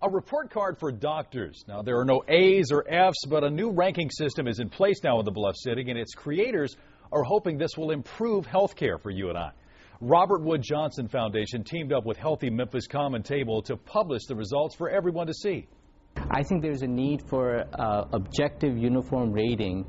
A report card for doctors. Now, there are no A's or F's, but a new ranking system is in place now in the Bluff City, and its creators are hoping this will improve health care for you and I. Robert Wood Johnson Foundation teamed up with Healthy Memphis Common Table to publish the results for everyone to see. I think there's a need for objective, uniform rating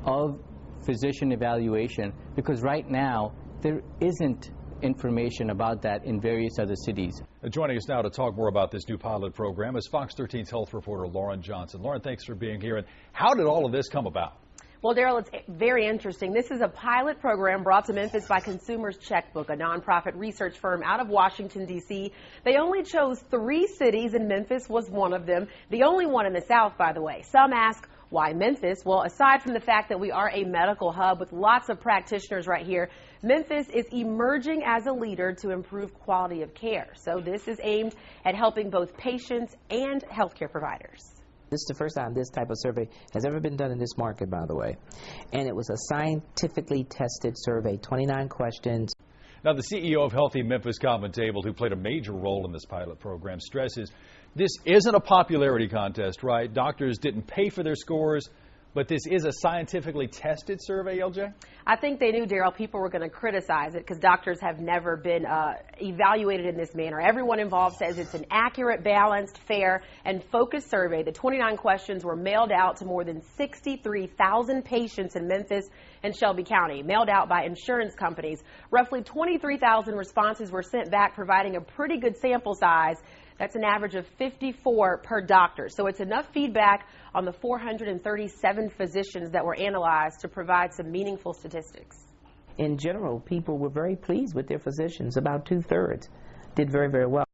of physician evaluation, because right now there isn't information about that in various other cities. Joining us now to talk more about this new pilot program is Fox 13's health reporter Lauren Johnson. Lauren, thanks for being here. And how did all of this come about? Well, Daryl, it's very interesting. This is a pilot program brought to Memphis by Consumers Checkbook, a nonprofit research firm out of Washington, D.C. They only chose 3 cities, and Memphis was one of them. The only one in the South, by the way. Some ask, why Memphis? Well, aside from the fact that we are a medical hub with lots of practitioners right here, Memphis is emerging as a leader to improve quality of care. So this is aimed at helping both patients and healthcare providers. This is the first time this type of survey has ever been done in this market, by the way. And it was a scientifically tested survey, 29 questions. Now, the CEO of Healthy Memphis Common Table, who played a major role in this pilot program, stresses this isn't a popularity contest, right? Doctors didn't pay for their scores, but this is a scientifically tested survey, LJ? I think they knew, Daryl, people were going to criticize it because doctors have never been evaluated in this manner. Everyone involved says it's an accurate, balanced, fair, and focused survey. The 29 questions were mailed out to more than 63,000 patients in Memphis and Shelby County, mailed out by insurance companies. Roughly 23,000 responses were sent back, providing a pretty good sample size. That's an average of 54 per doctor. So it's enough feedback on the 437 physicians that were analyzed to provide some meaningful statistics. In general, people were very pleased with their physicians. About 2/3 did very, very well.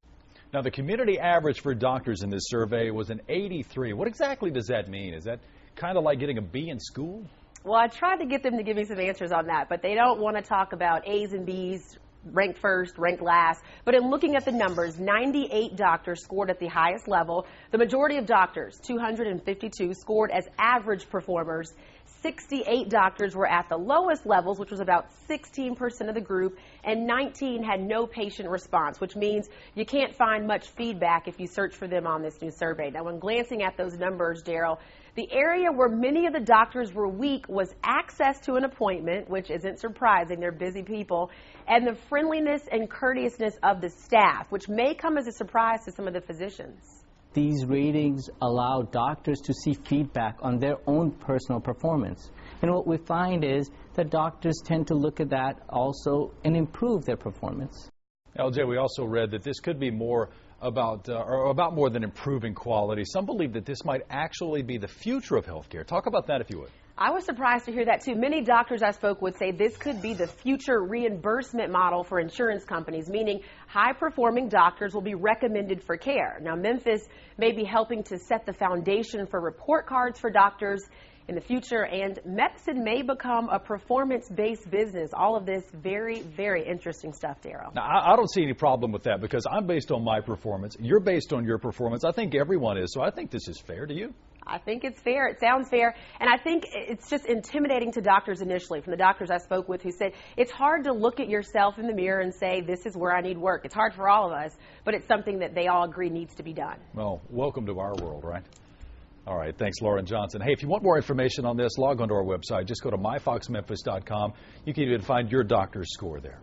Now, the community average for doctors in this survey was an 83. What exactly does that mean? Is that kind of like getting a B in school? Well, I tried to get them to give me some answers on that, but they don't want to talk about A's and B's, ranked first, ranked last. But in looking at the numbers, 98 doctors scored at the highest level. The majority of doctors, 252, scored as average performers. 68 doctors were at the lowest levels, which was about 16% of the group, and 19 had no patient response, which means you can't find much feedback if you search for them on this new survey. Now, when glancing at those numbers, Daryl, the area where many of the doctors were weak was access to an appointment, which isn't surprising, they're busy people, and the friendliness and courteousness of the staff, which may come as a surprise to some of the physicians. These ratings allow doctors to see feedback on their own personal performance. And what we find is that doctors tend to look at that also and improve their performance. LJ, we also read that this could be more about more than improving quality. Some believe that this might actually be the future of healthcare. Talk about that if you would. I was surprised to hear that too. Many doctors I spoke with say this could be the future reimbursement model for insurance companies, meaning high-performing doctors will be recommended for care. Now, Memphis may be helping to set the foundation for report cards for doctors in the future, and medicine may become a performance-based business. All of this very, very interesting stuff, Daryl. Now, I don't see any problem with that because I'm based on my performance. You're based on your performance. I think everyone is, so I think this is fair. Do you? I think it's fair. It sounds fair. And I think it's just intimidating to doctors initially, from the doctors I spoke with who said it's hard to look at yourself in the mirror and say, this is where I need work. It's hard for all of us, but it's something that they all agree needs to be done. Well, welcome to our world, right? All right. Thanks, Lauren Johnson. Hey, if you want more information on this, log on to our website. Just go to myfoxmemphis.com. You can even find your doctor's score there.